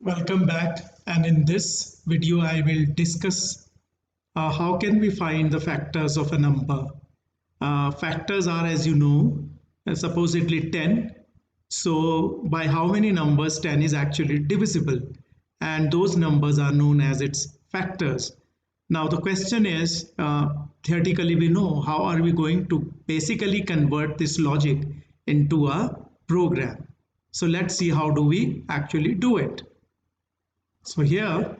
Welcome back, and in this video I will discuss how can we find the factors of a number. Factors are, as you know, supposedly 10. So by how many numbers 10 is actually divisible, and those numbers are known as its factors. Now the question is, theoretically we know how are we going to basically convert this logic into a program. So let's see how do we actually do it. So here,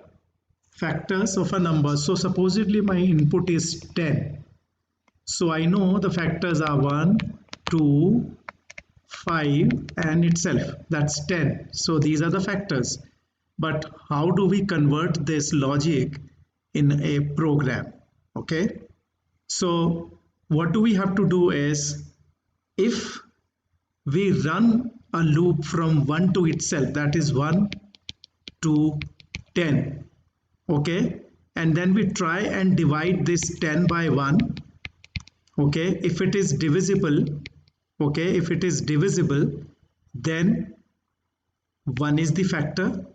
factors of a number. So supposedly my input is 10. So I know the factors are 1, 2, 5 and itself. That's 10. So these are the factors. But how do we convert this logic in a program? Okay. So what do we have to do is, if we run a loop from 1 to itself, that is 1 to 10, okay, and then we try and divide this 10 by 1, okay, if it is divisible, okay, if it is divisible, then 1 is the factor.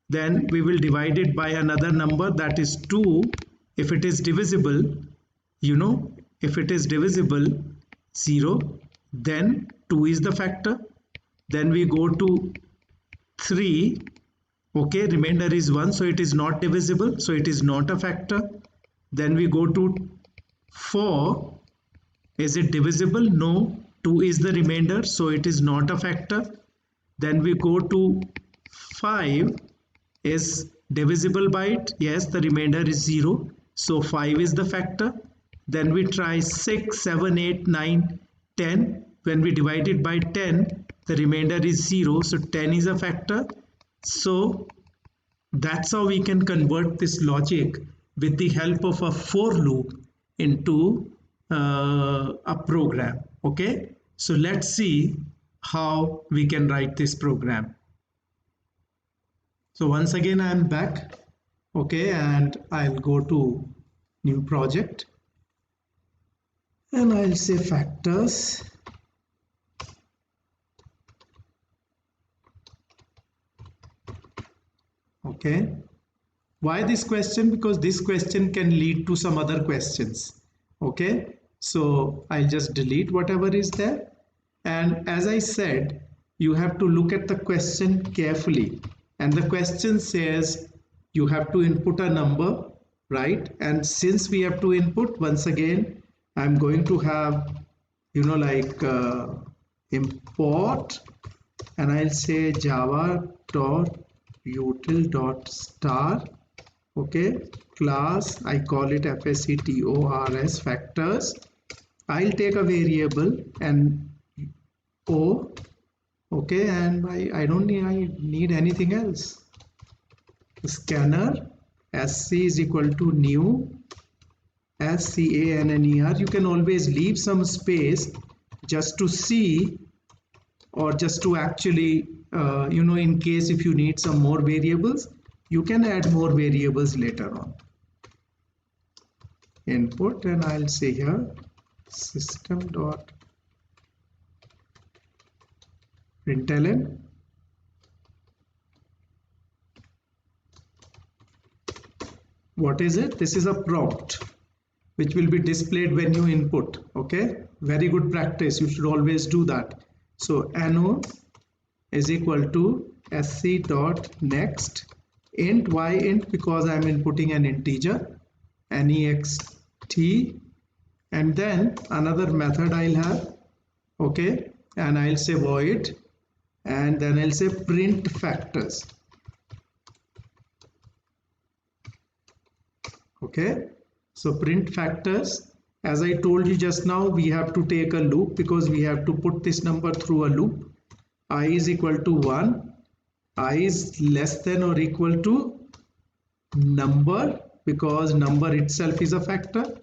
Then we will divide it by another number, that is 2. If it is divisible, if it is divisible 0, then 2 is the factor. Then we go to 3, okay, remainder is 1, so it is not divisible, so it is not a factor. Then we go to 4, is it divisible? No, 2 is the remainder, so it is not a factor. Then we go to 5, is divisible by it? Yes, the remainder is 0, so 5 is the factor. Then we try 6, 7, 8, 9, 10. When we divide it by 10, the remainder is 0, so 10 is a factor. So that's how we can convert this logic with the help of a for loop into a program. Okay, so let's see how we can write this program. So once again I am back, okay, and I'll go to new project and I'll say factors. Okay, why this question? Because this question can lead to some other questions. Okay, so I'll just delete whatever is there, and as I said, you have to look at the question carefully, and the question says you have to input a number, right? And since we have to input, once again I'm going to have import, and I'll say java.util.star, okay, class, I call it factors, factors. I'll take a variable and o, okay, and I don't need anything else. Scanner sc is equal to new scanner. You can always leave some space just to see, or just to actually in case if you need some more variables, you can add more variables later on. Input, and I'll say here system.println. What is it? This is a prompt which will be displayed when you input. Okay, very good practice, you should always do that. So no is equal to sc.next int, why int? Because I'm inputting an integer, next, and then another method I'll have, okay, and I'll say void, and then I'll say print factors. Okay, so print factors, as I told you just now, we have to take a loop because we have to put this number through a loop. I is equal to 1, I is less than or equal to number, because number itself is a factor.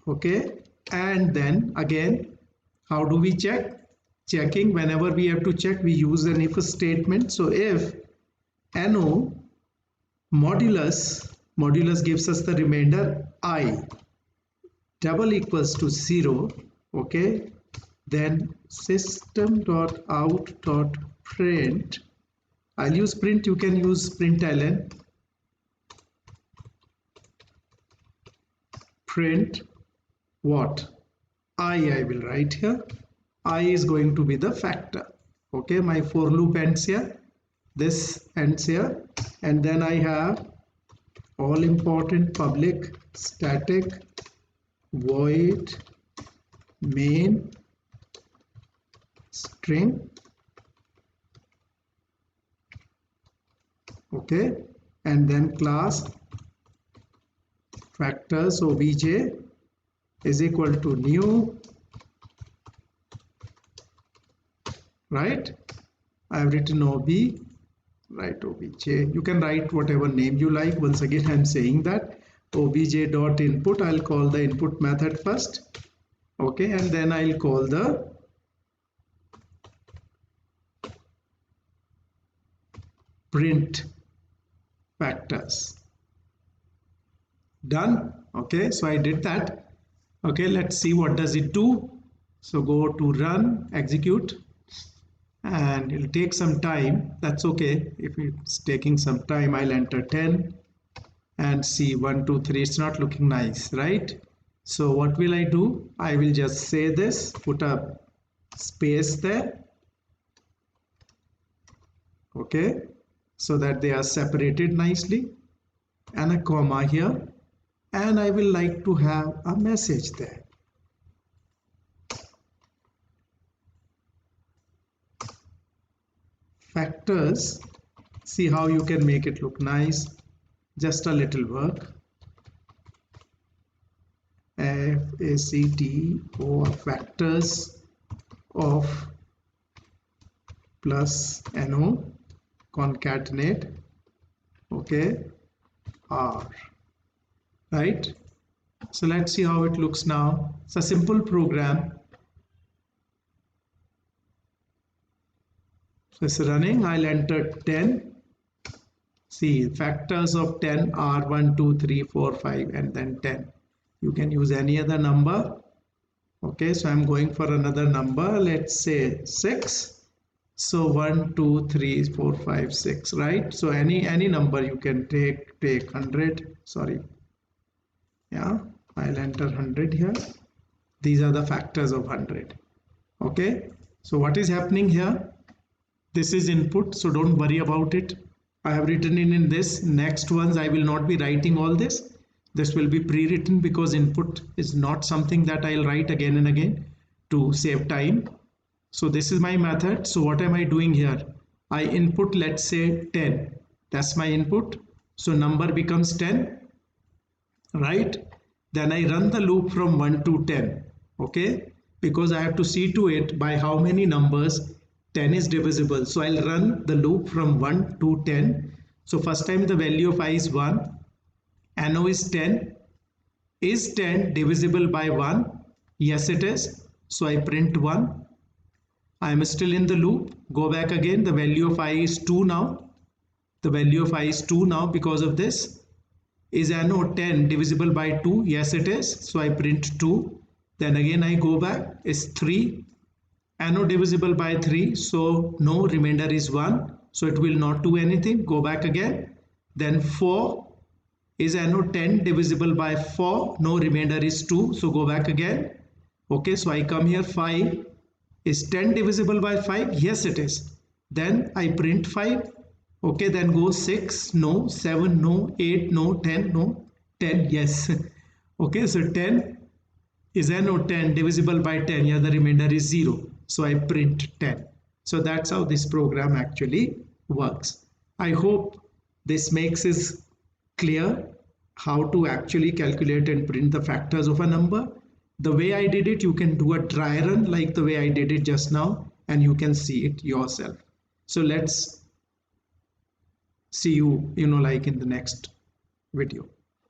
Okay, and then again, how do we check? Checking, whenever we have to check, we use an if statement. So if no modulus gives us the remainder I double equals to 0, okay, then system.out.print I'll use print, you can use println. Print what? I will write here. I is going to be the factor. Okay, my for loop ends here. This ends here. And then I have all important public static void main string. Okay, and then class factors obj is equal to new, right? I have written ob, write obj. You can write whatever name you like. Once again I'm saying that obj dot input, I'll call the input method first. Okay, and then I'll call the print factors. Done. Okay, so I did that. Okay, let's see what does it do. So go to run, execute, and it'll take some time. That's okay. If it's taking some time, I'll enter 10 and see 1 2 3. It's not looking nice, right? So what will I do? I will just say this, put a space there, okay, so that they are separated nicely, and a comma here, and I will like to have a message there. Factors, see how you can make it look nice. Just a little work. FACTO, factors of plus NO concatenate, okay, R, right? So let's see how it looks now. It's a simple program. So it's running. I'll enter 10. See, factors of 10 are 1 2 3 4 5 and then 10. You can use any other number. Okay, so I'm going for another number. Let's say 6. So 1 2 3 4 5 6, right? So any number you can take 100. Sorry, yeah, I'll enter 100 here. These are the factors of 100. Okay, so what is happening here? This is input, so don't worry about it. I have written in this. Next ones I will not be writing all this. This will be pre-written because input is not something that I'll write again and again to save time. So this is my method. So what am I doing here? I input, let's say 10. That's my input. So number becomes 10, right? Then I run the loop from 1 to 10. Okay, because I have to see to it by how many numbers 10 is divisible. So I'll run the loop from 1 to 10. So first time the value of I is 1. NO is 10. Is 10 divisible by 1? Yes, it is. So I print 1. I am still in the loop. Go back again. The value of I is 2 now. The value of I is 2 now because of this. Is NO 10 divisible by 2? Yes, it is. So I print 2. Then again I go back. Is 3. NO divisible by 3. So no, remainder is 1. So it will not do anything. Go back again. Then 4. Is NO 10 divisible by 4? No, remainder is 2. So go back again. Okay, so I come here. 5. Is 10 divisible by 5? Yes, it is. Then I print 5. Okay, then go 6. No. 7. No. 8. No. 10. No. 10. Yes. Okay, so 10. Is NO 10 divisible by 10? Yeah, the remainder is 0. So I print 10. So that's how this program actually works. I hope this makes it clear how to actually calculate and print the factors of a number. The way I did it, you can do a dry run like the way I did it just now, and you can see it yourself. So let's see you like in the next video.